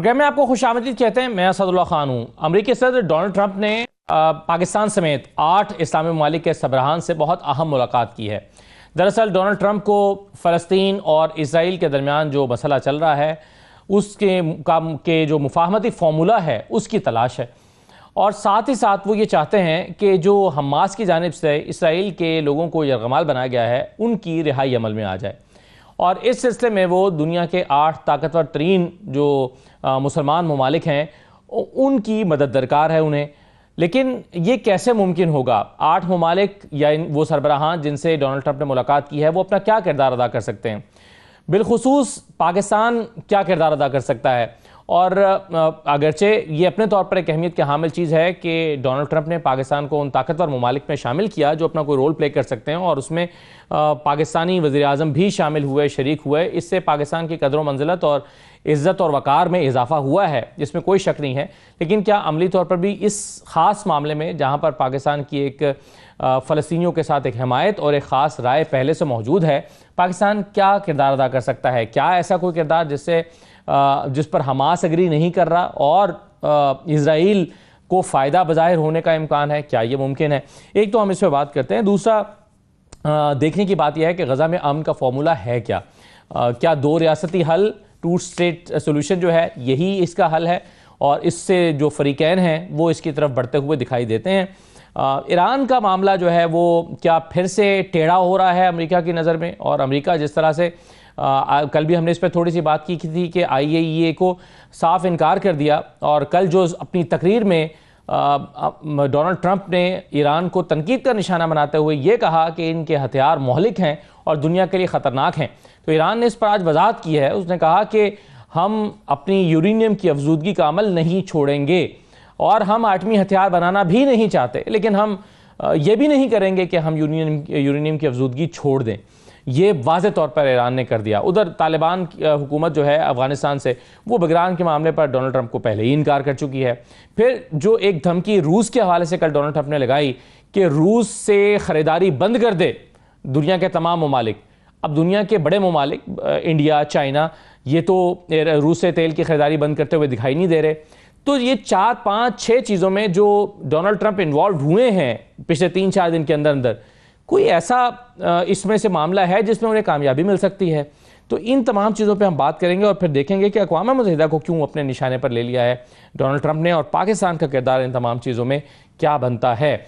Programme में आपको खुशामदीद कहते हैं। मैं असदुल्लाह खान हूँ। अमरीकी सदर डोनाल्ड ट्रंप ने पाकिस्तान समेत 8 इस्लामी ममालिक के सरबराहान से बहुत अहम मुलाकात की है। दरअसल डोनाल्ड ट्रंप को फ़लस्तीन और इसराइल के दरमियान जो मसला चल रहा है उसके जो मुफाहमती फार्मूला है उसकी तलाश है, और साथ ही साथ वो ये चाहते हैं कि जो हमास की जानिब से इसराइल के लोगों को यरगमाल बनाया गया है उनकी रिहाई अमल में आ जाए। और इस सिलसिले में वो दुनिया के 8 ताकतवर तरीन जो मुसलमान ममालिक हैं उनकी मदद दरकार है उन्हें। लेकिन ये कैसे मुमकिन होगा? 8 ममालिक या वो सरबराहान जिनसे डोनाल्ड ट्रंप ने मुलाकात की है वो अपना क्या किरदार अदा कर सकते हैं? बिलखुसूस पाकिस्तान क्या किरदार अदा कर सकता है? और अगरचे ये अपने तौर पर एक अहमियत की हामिल चीज़ है कि डोनाल्ड ट्रंप ने पाकिस्तान को उन ताकतवर ममालिक में शामिल किया जो अपना कोई रोल प्ले कर सकते हैं, और उसमें पाकिस्तानी वज़ीर-ए-आज़म भी शामिल हुए, शरीक हुए। इससे पाकिस्तान की कदर मंजिलत और इज़्ज़त और वक़ार में इजाफ़ा हुआ है, जिसमें कोई शक नहीं है। लेकिन क्या अमली तौर पर भी इस ख़ास मामले में, जहाँ पर पाकिस्तान की एक फ़लस्तीनियों के साथ एक हमायत और एक ख़ास राय पहले से मौजूद है, पाकिस्तान क्या किरदार अदा कर सकता है? क्या ऐसा कोई किरदार जिस पर हमास एग्री नहीं कर रहा और इज़राइल को फ़ायदा बज़ाहिर होने का इम्कान है? क्या ये मुमकिन है? एक तो हम इस पर बात करते हैं। दूसरा देखने की बात यह है कि गज़ा में अमन का फॉर्मूला है क्या? क्या 2 रियासती हल, 2 स्टेट सोल्यूशन जो है यही इसका हल है? और इससे जो फरीकैन हैं वो इसकी तरफ बढ़ते हुए दिखाई देते हैं। ईरान का मामला जो है वो क्या फिर से टेढ़ा हो रहा है अमेरिका की नज़र में? और अमेरिका जिस तरह से कल भी हमने इस पर थोड़ी सी बात की थी कि IAEA को साफ इनकार कर दिया, और कल जो अपनी तकरीर में डोनाल्ड ट्रंप ने ईरान को तनकीद का निशाना बनाते हुए ये कहा कि इनके हथियार मोहलिक हैं और दुनिया के लिए ख़तरनाक हैं, तो ईरान ने इस पर आज वजाहत की है। उसने कहा कि हम अपनी यूरेनियम की अफजूदगी का अमल नहीं छोड़ेंगे और हम एटमी हथियार बनाना भी नहीं चाहते, लेकिन हम ये भी नहीं करेंगे कि हम यूरेनियम की अफजूदगी छोड़ दें। ये वाज़े तौर पर ईरान ने कर दिया। उधर तालिबान हुकूमत जो है अफ़गानिस्तान से, वो बगरान के मामले पर डोनाल्ड ट्रंप को पहले ही इनकार कर चुकी है। फिर जो एक धमकी रूस के हवाले से कल डोनाल्ड ट्रंप ने लगाई कि रूस से ख़रीदारी बंद कर दे दुनिया के तमाम ममालिक। अब दुनिया के बड़े ममालिक इंडिया, चाइना, ये तो रूस से तेल की ख़रीदारी बंद करते हुए दिखाई नहीं दे रहे। तो ये 4, 5, 6 चीज़ों में जो डोनाल्ड ट्रंप इन्वॉल्व हुए हैं पिछले 3-4 दिन के अंदर अंदर, कोई ऐसा इसमें से मामला है जिसमें उन्हें कामयाबी मिल सकती है? तो इन तमाम चीज़ों पे हम बात करेंगे और फिर देखेंगे कि अक़वाम मुत्तहिदा को क्यों अपने निशाने पर ले लिया है डोनाल्ड ट्रंप ने, और पाकिस्तान का किरदार इन तमाम चीज़ों में क्या बनता है।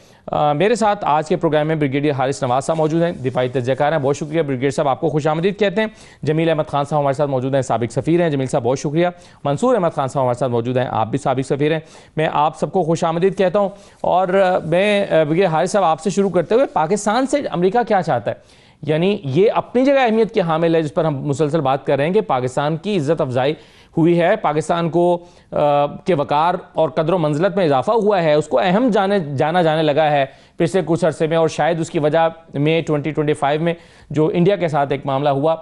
मेरे साथ आज के प्रोग्राम में ब्रिगेडियर हारिस नवाज साहब मौजूद हैं, दिफाई तजज़ियाकार हैं। बहुत शुक्रिया ब्रिगेडियर साहब, आपको खुशामदीद कहते हैं। जमील अहमद खान साहब हमारे साथ मौजूद हैं, साबिक सफ़ीर हैं। जमील साहब बहुत शुक्रिया। मंसूर अहमद खान साहब हमारे साथ मौजूद हैं, आप भी साबिक सफ़ीर हैं। मैं आप सबको खुशामदीद कहता हूँ। और मैं ब्रिगेडियर हारिस साहब आपसे शुरू करते हुए, पाकिस्तान से अमेरिका क्या चाहता है? यानी ये अपनी जगह अहमियत की हामिल है जिस पर हम मुसलसल बात कर रहे हैं कि पाकिस्तान की इज़्ज़त अफजाई हुई है, पाकिस्तान को के वक़ार और कदर मंजिलत में इजाफा हुआ है, उसको अहम जाना जाने लगा है पिछले कुछ अरसे में, और शायद उसकी वजह मई 2025 में जो इंडिया के साथ एक मामला हुआ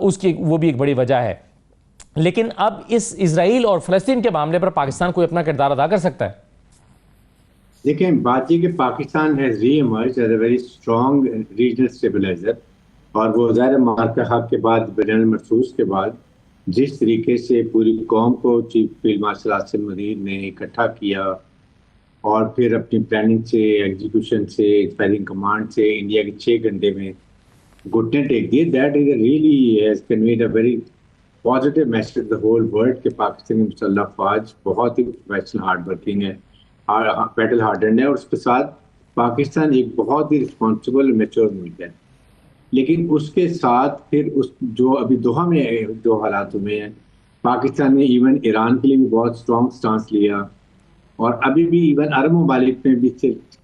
उसकी वो भी एक बड़ी वजह है। लेकिन अब इस इजराइल और फ़लस्तीन के मामले पर पाकिस्तान कोई अपना किरदार अदा कर सकता है? देखिए, बात ये कि Pakistan has re-emerged as a very strong regional stabiliser, और वो ज़ाहिर मार्का हक के बाद, बयान महसूस के बाद जिस तरीके से पूरी कौम को chief field marshal Asim Munir ने इकट्ठा किया और फिर अपनी प्लानिंग से, एग्जीक्यूशन से, फायरिंग कमांड से इंडिया के 6 घंटे में घुटने टेक दिए, that is really has conveyed a very positive message to the whole world कि पाकिस्तानी मुसल्लह अफवाज बहुत ही प्रोफेशनल, हार्ड वर्किंग है, बैटल हार्डन है, और उसके साथ पाकिस्तान एक बहुत ही रिस्पॉन्सिबल मैच्योर मुल्क है। लेकिन उसके साथ फिर उस जो अभी दोहा में जो हालात हुए हैं, पाकिस्तान ने इवन ईरान के लिए भी बहुत स्ट्रॉन्ग स्टांस लिया, और अभी भी इवन अरब ममालिक में भी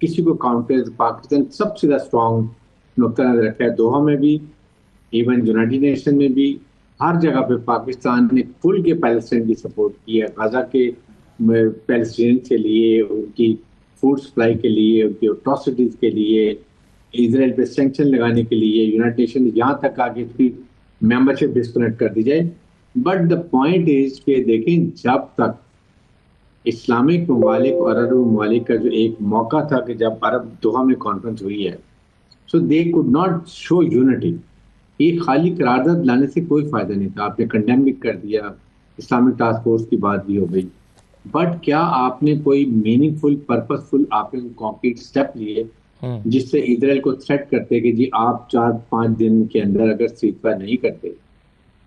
किसी को काउंटर पाकिस्तान सबसे ज़्यादा स्ट्रॉन्ग नुक्ता नजर रखा है। दोहा में भी, इवन यूनाइटेड नेशन में भी, हर जगह पे पाकिस्तान ने खुल के पैलेस्टाइन की सपोर्ट की है, गाजा के पैलेस्टीन के लिए, उनकी फूड सप्लाई के लिए, उनकी अट्रॉसिटीज़ के लिए, इजराइल पे सैंक्शन लगाने के लिए, यूनाइटेड नेशन यहाँ तक आके इसकी मेंबरशिप डिस्कनेक्ट कर दी जाए। बट द पॉइंट इज कि देखें, जब तक इस्लामिक ममालिक और अरब ममालिक का जो एक मौका था कि जब अरब दोहा में कॉन्फ्रेंस हुई है, so they could not show unity. एक खाली करारदाद लाने से कोई फायदा नहीं था, आपने कंडेम भी कर दिया, इस्लामिक टास्क फोर्स की बात भी हो गई, बट क्या आपने कोई मीनिंगफुल पर्पसफुल आपने कॉन्क्रीट स्टेप लिए जिससे इजराइल को थ्रेट करते कि जी आप 4-5 दिन के अंदर अगर सीजफायर नहीं करते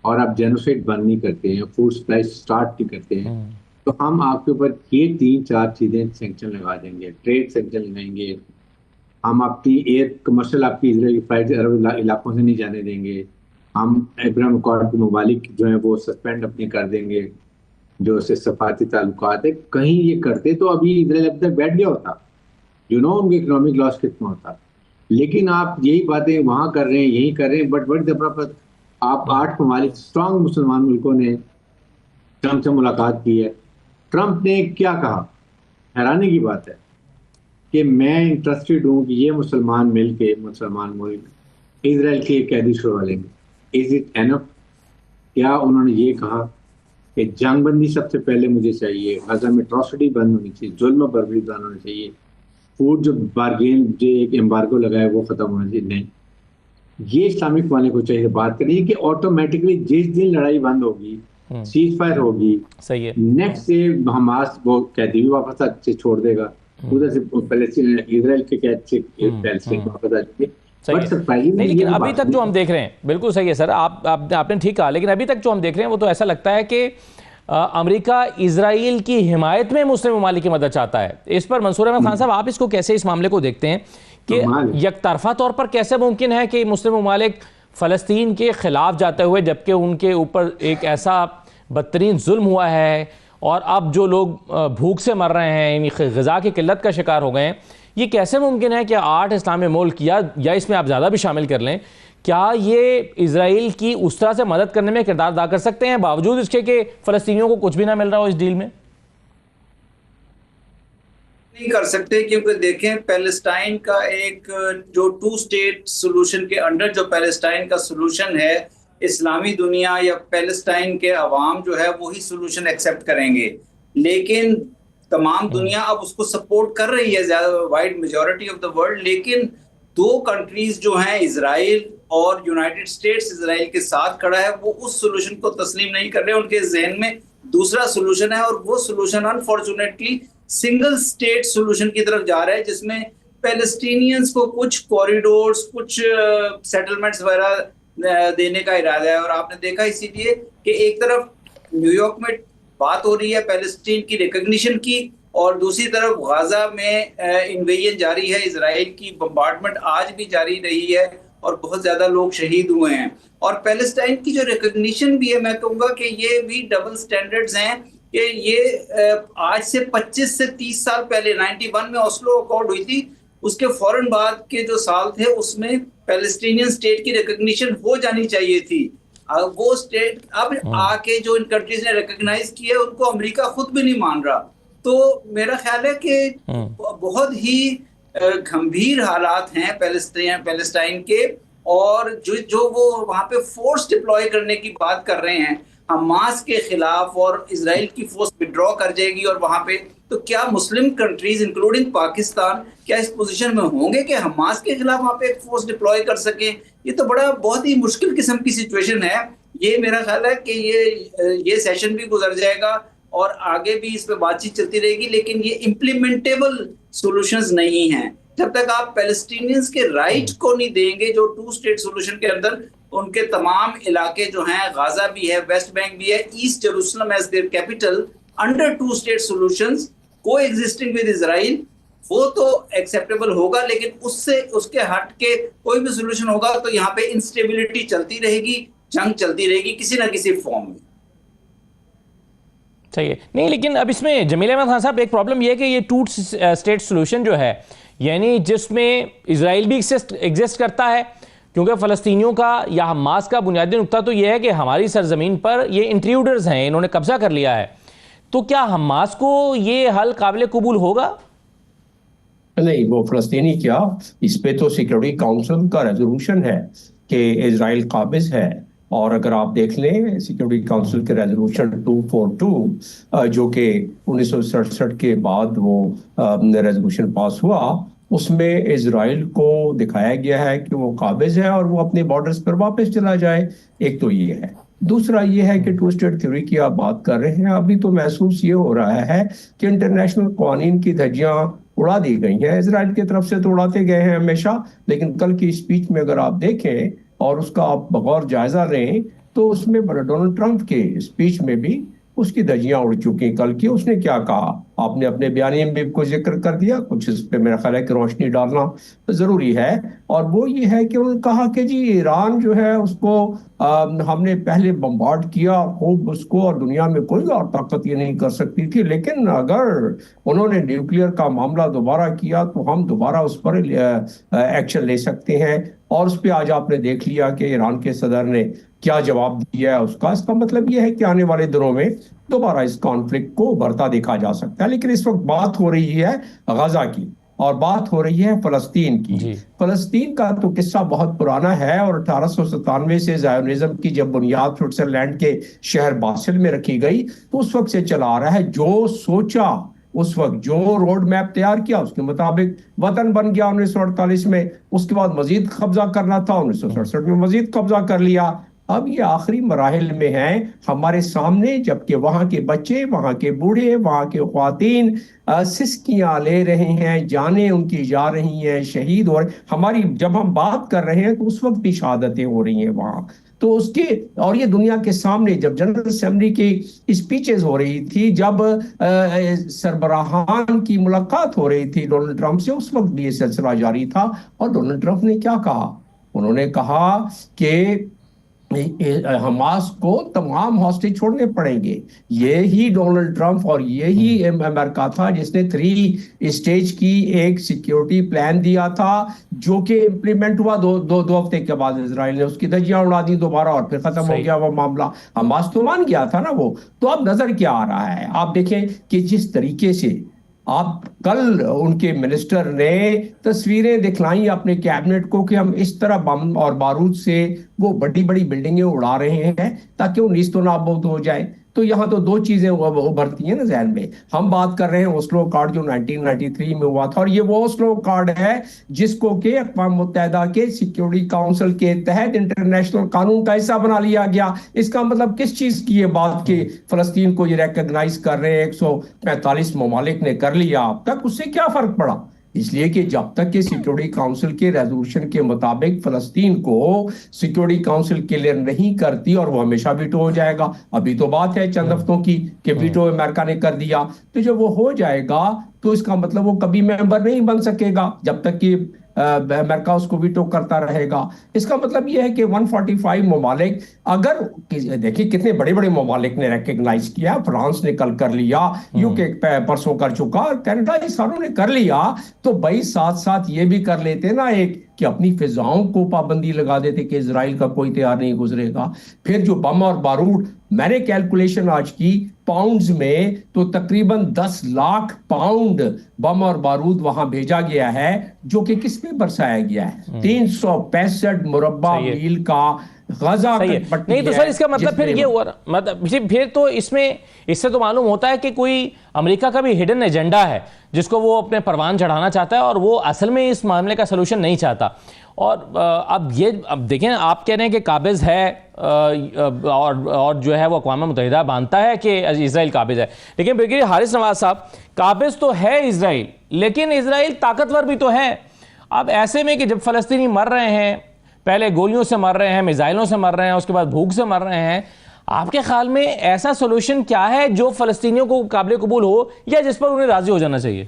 और आप जेनोसाइड बंद नहीं करते हैं, फूड सप्लाई स्टार्ट नहीं करते हैं, तो हम आपके ऊपर ये 3-4 चीजें सेंक्शन लगा देंगे, ट्रेड सेंक्शन लगाएंगे, हम आपकी एयर कमर्शियल आपकी इजराइल की फ्लाइट अरब इलाकों से नहीं जाने देंगे, हम अब्राहम अकॉर्ड के ममालिक जो है वो सस्पेंड अपनी कर देंगे, जो उससे सफारती ताल्लुकात है। कहीं ये करते तो अभी इजराइल अब तक बैठ गया होता, उनके इकोनॉमिक लॉस कितना होता। लेकिन आप यही बातें वहां कर रहे हैं, यही कर रहे हैं, बट बड़ी दफा आप 8 ममालिक स्ट्रांग मुसलमान मुल्कों ने ट्रंप से मुलाकात की है। ट्रंप ने क्या कहा, हैरानी की बात है कि मैं इंटरेस्टेड हूं कि ये मुसलमान मुल्क इजराइल के कैदी छुड़वा लेंगे। Is it enough? क्या उन्होंने ये कहा कि जंगबंदी सबसे पहले मुझे चाहिए, गजा में अट्रॉसिटी बंद होनी चाहिए, जुल्म बर्बरी बंद होनी चाहिए, फूड जो बारगेन जो एक एम्बार्गो लगाया वो खत्म होना चाहिए? नहीं, ये इस्लामिक वाले को चाहिए बात करिए कि ऑटोमेटिकली जिस दिन लड़ाई बंद होगी, सीज फायर होगी, सही है, नेक्स्ट से हमास वो कैदी भी वापस अच्छे छोड़ देगा, उधर से पैलेस्टीन इजराइल के कैद से पैलेस्टीन वापस आ जाएंगे। सही है। नहीं, लेकिन अभी तक जो हम देख रहे हैं, बिल्कुल सही है सर, आपने ठीक कहा, लेकिन अभी तक जो हम देख रहे हैं वो तो ऐसा लगता है कि अमेरिका इजराइल की हिमायत में मुस्लिम ममालिक की मदद चाहता है। इस पर मंसूर अहमद खान साहब, आप इसको कैसे, इस मामले को देखते हैं कि यकतरफा तौर पर कैसे मुमकिन है कि मुस्लिम ममालिक फ़लस्तीन के खिलाफ जाते हुए, जबकि उनके ऊपर एक ऐसा बदतरीन जुल्म हुआ है और अब जो लोग भूख से मर रहे हैं, ग़िज़ा की किल्लत का शिकार हो गए हैं, ये कैसे मुमकिन है कि 8 इस्लामी मुल्क या इसमें आप ज़्यादा भी शामिल कर लें, क्या ये इजराइल की उस तरह से मदद करने में किरदार अदा कर सकते हैं बावजूद इसके कि फ़लस्तीनियों को कुछ भी ना मिल रहा हो इस डील में? नहीं कर सकते, क्योंकि देखें पैलेस्टाइन का एक जो 2 स्टेट सोल्यूशन के अंडर जो पैलेस्टाइन का सोल्यूशन है, इस्लामी दुनिया या पैलेस्टाइन के अवाम जो है वही सोल्यूशन एक्सेप्ट करेंगे, लेकिन तमाम दुनिया अब उसको सपोर्ट कर रही है, ज्यादा wide majority of the world. लेकिन 2 कंट्रीज जो हैं, इजराइल और यूनाइटेड स्टेट्स इजराइल के साथ खड़ा है, वो उस सोल्यूशन को तस्लीम नहीं कर रहे। उनके जहन में दूसरा सोल्यूशन है और वो solution unfortunately single state solution की तरफ जा रहा है, जिसमें पैलेस्टीनियंस को कुछ कॉरिडोर्स, कुछ सेटलमेंट्स वगैरह देने का इरादा है। और आपने देखा इसीलिए कि एक तरफ न्यूयॉर्क में बात हो रही है पैलेस्टीन की रिकॉग्निशन की, और दूसरी तरफ गाजा में इन्वेजन जारी है, इजराइल की बम्बार्डमेंट आज भी जारी रही है और बहुत ज्यादा लोग शहीद हुए हैं। और पैलेस्टाइन की जो रिकॉग्निशन भी है, मैं कहूँगा कि ये भी डबल स्टैंडर्ड्स हैं कि ये आज से 25 से 30 साल पहले 91 में ओस्लो अकॉर्ड हुई थी, उसके फौरन बाद के जो साल थे उसमें पैलेस्टीनियन स्टेट की रिकॉग्निशन हो जानी चाहिए थी। वो स्टेट अब आके जो इन कंट्रीज ने रिकॉग्नाइज किया है उनको अमेरिका खुद भी नहीं मान रहा। तो मेरा ख्याल है कि बहुत ही गंभीर हालात हैं पैलेस्टाइन के, और जो वो वहां पे फोर्स डिप्लॉय करने की बात कर रहे हैं हमास के खिलाफ, और इजराइल की फोर्स विड्रॉ कर जाएगी और वहां पे, तो क्या मुस्लिम कंट्रीज इंक्लूडिंग पाकिस्तान क्या इस पोजीशन में होंगे कि हमास के खिलाफ वहां पे एक फोर्स डिप्लॉय कर सकें? ये तो बहुत ही मुश्किल किस्म की सिचुएशन है। ये मेरा ख्याल है कि ये सेशन भी गुजर जाएगा और आगे भी इस पे बातचीत चलती रहेगी, लेकिन ये इम्प्लीमेंटेबल सॉल्यूशंस नहीं हैं जब तक आप पैलेस्टीनियंस के राइट को नहीं देंगे। जो 2 स्टेट सॉल्यूशन के अंदर उनके तमाम इलाके जो हैं, गाजा भी है, वेस्ट बैंक भी है, East Jerusalem as their capital, under 2 state solutions coexisting with Israel, वो तो एक्सेप्टेबल होगा, लेकिन उसके हट के कोई भी सोल्यूशन होगा तो यहाँ पे इंस्टेबिलिटी चलती रहेगी, जंग चलती रहेगी किसी ना किसी फॉर्म में। सही है। नहीं, लेकिन अब इसमें जमील अहमद खान साहब, एक प्रॉब्लम यह है कि ये 2 स्टेट सोल्यूशन जो है, यानी जिसमें इजराइल भी एग्जिस्ट करता है, क्योंकि फ़लस्तीनियों का या हमास का बुनियादी नुकता तो यह है कि हमारी सरजमीन पर ये इंट्रूडर्स हैं, इन्होंने कब्जा कर लिया है। तो क्या हमास को ये हल काबिल कबूल होगा? नहीं, वो फ़लस्तीनी क्या, इस पे तो सिक्योरिटी काउंसिल का रेजोल्यूशन है कि इजराइल काबिज है। और अगर आप देख लें सिक्योरिटी काउंसिल के रेजोल्यूशन 242 जो कि 1967 के बाद वो रेजोल्यूशन पास हुआ, उसमें इजराइल को दिखाया गया है कि वो काबिज है और वो अपने बॉर्डर्स पर वापस चला जाए। एक तो ये है। दूसरा ये है कि टू स्टेट थ्योरी की आप बात कर रहे हैं, अभी तो महसूस ये हो रहा है कि इंटरनेशनल कानून की धज्जियां उड़ा दी गई हैं। इजराइल की तरफ से तो उड़ाते गए हैं हमेशा, लेकिन कल की स्पीच में अगर आप देखें और उसका आप बगौर जायजा लें तो उसमें डोनाल्ड ट्रंप के स्पीच में भी उसकी धज्जियां उड़ चुकी। कल की उसने क्या कहा, आपने अपने बयानी में भी कोई जिक्र कर दिया, कुछ इस पे मेरा ख्याल है कि रोशनी डालना जरूरी है। और वो ये है कि उन्होंने कहा कि जी ईरान जो है उसको हमने पहले बम्बार्ड किया खूब उसको, और दुनिया में कोई और ताकत ये नहीं कर सकती थी, लेकिन अगर उन्होंने न्यूक्लियर का मामला दोबारा किया तो हम दोबारा उस पर एक्शन ले सकते हैं। और उस पर आज आपने देख लिया कि ईरान के सदर ने क्या जवाब दिया है उसका। इसका मतलब यह है कि आने वाले दिनों में दोबारा इस कॉन्फ्लिक्ट को उभरता देखा जा सकता है। लेकिन इस वक्त बात हो रही है गजा की और बात हो रही है फलस्तीन की। फलस्तीन का तो किस्सा बहुत पुराना है और 1897 से ज़ायोनिज्म की जब बुनियाद स्विट्जरलैंड के शहर बासिल में रखी गई तो उस वक्त से चला आ रहा है। जो सोचा उस वक्त, जो रोड मैप तैयार किया उसके मुताबिक वतन बन गया 1948 में। उसके बाद मजीद कब्जा करना था, 1967 में मजीद कब्जा कर लिया। अब ये आखिरी मराहिल में हैं हमारे सामने, जबकि वहाँ के बच्चे, वहाँ के बूढ़े, वहाँ के ख्वातीन सिसकियाँ ले रहे हैं, जानें उनकी जा रही हैं, शहीद हो रहे। हमारी जब हम बात कर रहे हैं तो उस वक्त भी शहादतें हो रही हैं वहाँ। तो उसके और ये दुनिया के सामने जब जनरल असेंबली की स्पीचेस हो रही थी, जब सरबराहान की मुलाकात हो रही थी डोनाल्ड ट्रंप से, उस वक्त भी ये सिलसिला जारी था। और डोनाल्ड ट्रंप ने क्या कहा, उन्होंने कहा कि हमास को तमाम हॉस्टेज छोड़ने पड़ेंगे। ये ही डोनाल्ड ट्रंप और ये ही अमेरिका था जिसने 3 स्टेज की एक सिक्योरिटी प्लान दिया था, जो कि इम्प्लीमेंट हुआ दो हफ्ते के बाद इजराइल ने उसकी धज्जियां उड़ा दी दोबारा और फिर खत्म हो गया वो मामला। हमास तो मान गया था ना वो। तो अब नजर क्या आ रहा है, आप देखें कि जिस तरीके से आप कल उनके मिनिस्टर ने तस्वीरें दिखलाई अपने कैबिनेट को कि हम इस तरह बम और बारूद से वो बड़ी बड़ी बिल्डिंगें उड़ा रहे हैं ताकि वो नीस्तो नाबूद हो जाए। तो यहाँ तो दो चीजें उभरती हैं ना जहन में। हम बात कर रहे हैं ओस्लो कार्ड जो 1993 में हुआ था, और ये वो ओस्लो कार्ड है जिसको कि अक़वाम मुत्तहिदा के सिक्योरिटी काउंसिल के तहत इंटरनेशनल कानून का हिस्सा बना लिया गया। इसका मतलब किस चीज की ये बात कि फलस्तीन को ये रिकॉग्नाइज कर रहे हैं 145 ममालिक ने कर लिया, अब तक उससे क्या फर्क पड़ा? इसलिए कि जब तक कि सिक्योरिटी काउंसिल के रेजोल्यूशन के मुताबिक फलस्तीन को सिक्योरिटी काउंसिल क्लियर नहीं करती, और वो हमेशा वीटो हो जाएगा। अभी तो बात है चंद हफ्तों की कि वीटो अमेरिका ने कर दिया, तो जब वो हो जाएगा तो इसका मतलब वो कभी मेंबर नहीं बन सकेगा जब तक कि अमेरिका उसको वीटो करता रहेगा। इसका मतलब यह है कि 145 ममालिक, अगर देखिए कितने बड़े बड़े ममालिक ने रिकॉग्नाइज किया, फ्रांस ने कल कर लिया, यूके परसों कर चुका, कनाडा ये सारों ने कर लिया, तो भाई साथ साथ ये भी कर लेते ना एक कि अपनी फिजाओं को पाबंदी लगा देते कि इजराइल का कोई तैयार नहीं गुजरेगा। फिर जो बम और बारूद, मैंने कैलकुलेशन आज की पाउंड्स में, तो तकरीबन 10 लाख पाउंड बम और बारूद वहां भेजा गया है, जो कि किस पे बरसाया गया है? 365 मुरब्बा मील का गजा नहीं। तो सर इसका मतलब फिर ये हुआ, मतलब फिर तो इससे तो मालूम होता है कि कोई अमेरिका का भी हिडन एजेंडा है जिसको वो अपने परवान चढ़ाना चाहता है, और वो असल में इस मामले का सलूशन नहीं चाहता। और अब देखें, आप कह रहे हैं कि काबिज है और जो है वो अक़वाम मुत्तहिदा मानता है कि इजराइल काबिज है, लेकिन ब्रिगेडियर हारिस नवाज साहब, काबिज तो है इजराइल, लेकिन इजराइल ताकतवर भी तो है। अब ऐसे में कि जब फ़लस्तीनी मर रहे हैं, पहले गोलियों से मर रहे हैं, मिसाइलों से मर रहे हैं, उसके बाद भूख से मर रहे हैं, आपके ख्याल में ऐसा सोल्यूशन क्या है जो फ़लस्तीनियों को काबिल कबूल हो, या जिस पर उन्हें राजी हो जाना चाहिए?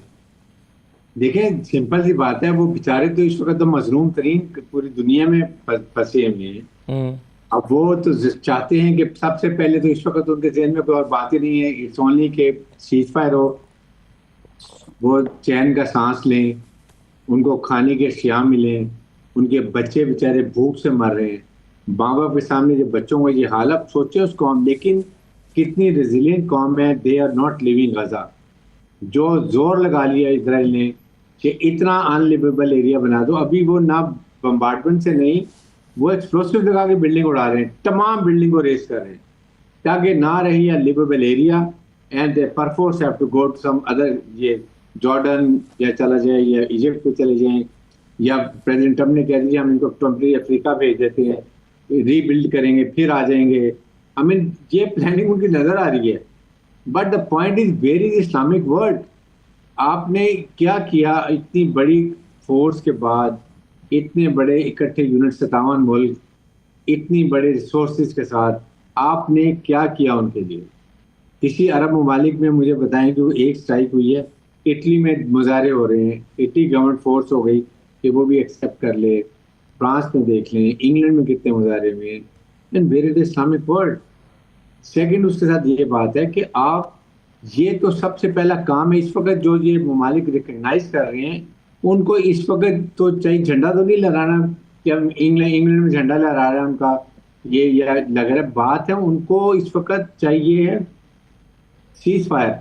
देखें, सिंपल सी बात है, वो बेचारे तो इस वक्त तो मजलूम तरीन पूरी दुनिया में फंसे हुए हैं। अब वो तो चाहते हैं कि सबसे पहले तो इस वक्त उनके ज़हन में कोई और बात ही नहीं है, इट्स ओनली के सीज फायर हो, वो चैन का सांस लें, उनको खाने के अशिया मिलें। उनके बच्चे बेचारे भूख से मर रहे हैं, माँ बाप के सामने जब बच्चों को ये हालत, सोचे उस कौम, लेकिन कितनी रेजिलियंट कौम है, दे आर नॉट लिविंग गजा। जो जोर लगा लिया इजराइल ने कि इतना अनलिवेबल एरिया बना दो, अभी वो ना बम्बार्डमेंट से नहीं, वो एक्सप्लोसिव लगा के बिल्डिंग उड़ा रहे हैं, तमाम बिल्डिंग को रेस कर रहे हैं ताकि ना रही liveable area, and they perforce have to go to some other ये जॉर्डन या चला जाए या इजिप्ट पे चले जाएं, या प्रेसिडेंट ट्रम्प ने कह दिया हम इनको टेम्परेरी अफ्रीका भेज देते हैं, रीबिल्ड करेंगे फिर आ जाएंगे। आई मीन ये प्लानिंग उनकी नजर आ रही है। But the point is where is Islamic world? आपने क्या किया इतनी बड़ी फोर्स के बाद, इतने बड़े इकट्ठे यूनिट 57 मुल्क, इतनी बड़े रिसोर्सेज के साथ आपने क्या किया उनके लिए? किसी अरब ममालिक में मुझे बताएं कि वो एक स्ट्राइक हुई है, इटली में मुजाहरे हो रहे हैं, इटली गवर्नमेंट फोर्स हो गई कि वो भी एक्सेप्ट कर ले, फ्रांस में देख लें, इंग्लैंड में कितने मुजाहरे हुए हैं, and where is the Islamic world? Second उसके साथ ये बात है कि आप, ये तो सबसे पहला काम है इस वक्त जो ये ममालिक रिकग्नाइज कर रहे हैं, उनको इस वक्त तो चाहिए, झंडा तो नहीं लगाना कि हम इंग्लैंड में झंडा लहरा रहे हैं उनका, ये या लग रहा है, बात है उनको इस वक्त चाहिए सीज फायर,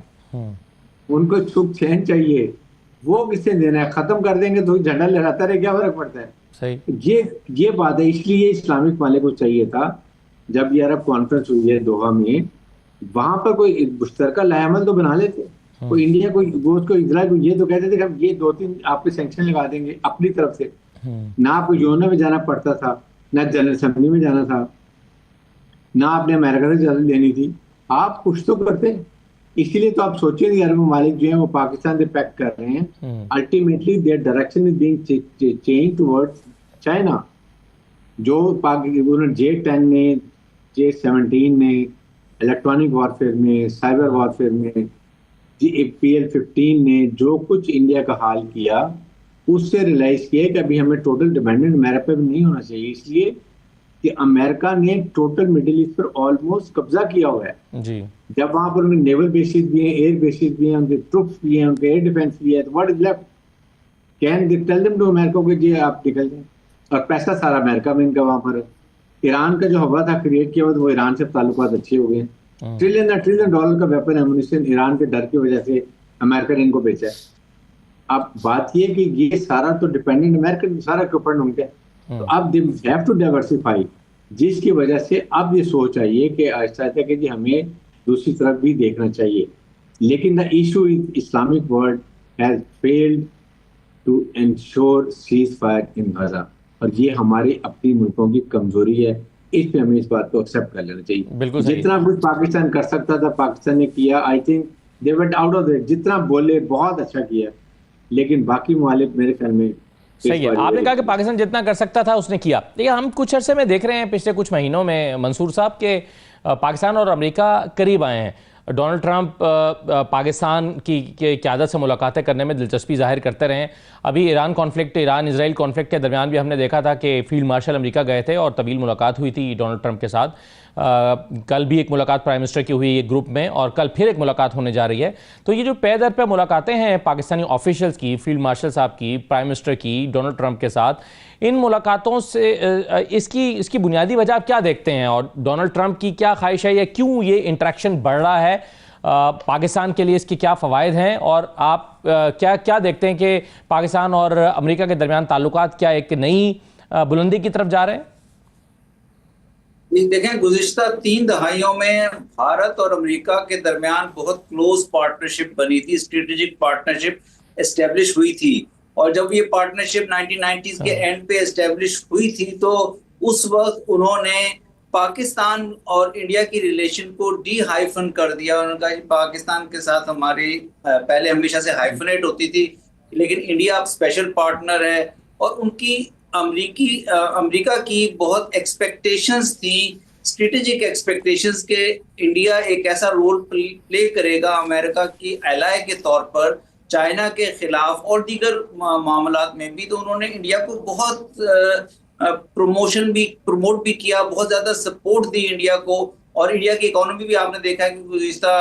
उनको सुख चैन चाहिए। वो किससे देना है? खत्म कर देंगे तो झंडा लहराता रहे, क्या फर्क पड़ता है? सही, ये बात है। इसलिए इस्लामिक मालिक को चाहिए था, जब ये अरब कॉन्फ्रेंस हुई है दोहा में, वहां पर कोई मुश्तरका लाएमल तो बना लेते। कोई इंडिया को इजराइल ये तो कहते थे कि हम ये 2-3 आप पे सैंक्शन लगा देंगे अपनी तरफ से। ना आपको यूएन में जाना पड़ता था, ना जनरल असेंबली में जाना था, ना आपने अमेरिका से इजाजत लेनी थी, आप कुछ तो करते। इसीलिए तो आप सोचिए कि अरब ममालिक जो है वो पाकिस्तान से पैक कर रहे हैं। Ultimately their direction is being change towards China. जो उन्होंने J-10 ने, J-17 ने, इलेक्ट्रॉनिक वॉरफेयर में, साइबर वॉरफेयर में, PL-15 ने जो कुछ इंडिया का हाल किया, उससे रियलाइज किया कि अभी हमें टोटल डिपेंडेंट अमेरिका पे नहीं होना चाहिए। इसलिए कि अमेरिका ने टोटल मिडिल ईस्ट पर ऑलमोस्ट कब्जा किया हुआ है जी। जब वहां पर उनके नेवल बेसिस भी हैं, एयर बेसिस भी हैं, उनके ट्रुप्स भी हैं, उनके एयर डिफेंस भी है, तो what is left? Can they tell them to America को जी आप निकल जाए? और पैसा सारा अमेरिका में इनका। वहां पर ईरान का जो हवा था क्रिएट किया हुआ, तो वो ईरान से ताल्लुकात अच्छे हो गए। ट्रिलियन डॉलर का वेपन एमुनिशन ईरान के डर की वजह से अमेरिका ने इनको बेचा है। अब बात ये कि ये सारा तो डिपेंडेंट अमेरिकन, सारा इक्विपमेंट उनके। तो अब दे हैव टू डाइवर्सिफाई, जिसकी वजह से अब ये सोच आई है कि ऐसा है कि जी हमें दूसरी तरफ भी देखना चाहिए। लेकिन the issue is Islamic world has failed to ensure ceasefire in Gaza, और ये हमारे अपनी मुल्कों की कमजोरी है। इस पे हमें इस बात को एक्सेप्ट कर लेना चाहिए। बिल्कुल जितना कुछ पाकिस्तान कर सकता था पाकिस्तान ने किया। I think they went out of it. जितना बोले बहुत अच्छा किया, लेकिन बाकी मुखालिफ मेरे ख्याल में सही है। आपने कहा कि पाकिस्तान जितना कर सकता था उसने किया। देखिए, हम कुछ अरसे में देख रहे हैं, पिछले कुछ महीनों में मंसूर साहब के पाकिस्तान और अमेरिका करीब आए हैं। डोनाल्ड ट्रंप पाकिस्तान की क़यादत से मुलाकातें करने में दिलचस्पी जाहिर करते रहे। अभी Iran conflict, Iran Israel conflict के दरमियान भी हमने देखा था कि फील्ड मार्शल अमेरिका गए थे और तवील मुलाकात हुई थी डोनाल्ड ट्रंप के साथ। कल भी एक मुलाकात प्राइम मिनिस्टर की हुई एक ग्रुप में, और कल फिर एक मुलाकात होने जा रही है। तो ये जो पे दर पे मुलाकातें हैं पाकिस्तानी ऑफिशियल्स की, फील्ड मार्शल साहब की, प्राइम मिनिस्टर की, डोनाल्ड ट्रंप के साथ, इन मुलाकातों से इसकी बुनियादी वजह आप क्या देखते हैं? और डोनाल्ड ट्रंप की क्या ख्वाहिश है, या क्यों ये इंटरेक्शन बढ़ रहा है? पाकिस्तान के लिए इसके क्या फ़वाइद हैं? और आप क्या देखते हैं कि पाकिस्तान और अमेरिका के दरमियान ताल्लुकात क्या एक नई बुलंदी की तरफ जा रहे हैं? देखें, गुज़िश्ता 3 दहाइयों में भारत और अमेरिका के दरमियान बहुत क्लोज पार्टनरशिप बनी थी, स्ट्रेटेजिक पार्टनरशिप एस्टेब्लिश हुई थी। और जब ये पार्टनरशिप 1990s के एंड पे एस्टेब्लिश हुई थी, तो उस वक्त उन्होंने पाकिस्तान और इंडिया की रिलेशन को हाइफन कर दिया। उन्होंने कहा पाकिस्तान के साथ हमारी पहले हमेशा से हाइफनेट होती थी, लेकिन इंडिया अब स्पेशल पार्टनर है। और उनकी अमेरिका की बहुत एक्सपेक्टेशंस थी, स्ट्रेटेजिक एक्सपेक्टेशंस के इंडिया एक ऐसा रोल प्ले करेगा अमेरिका की एलाय के तौर पर चाइना के खिलाफ और दीगर मामलात में भी। तो उन्होंने इंडिया को बहुत प्रमोट भी किया, बहुत ज्यादा सपोर्ट दी इंडिया को। और इंडिया की इकोनॉमी भी आपने देखा है कि गुज़िश्ता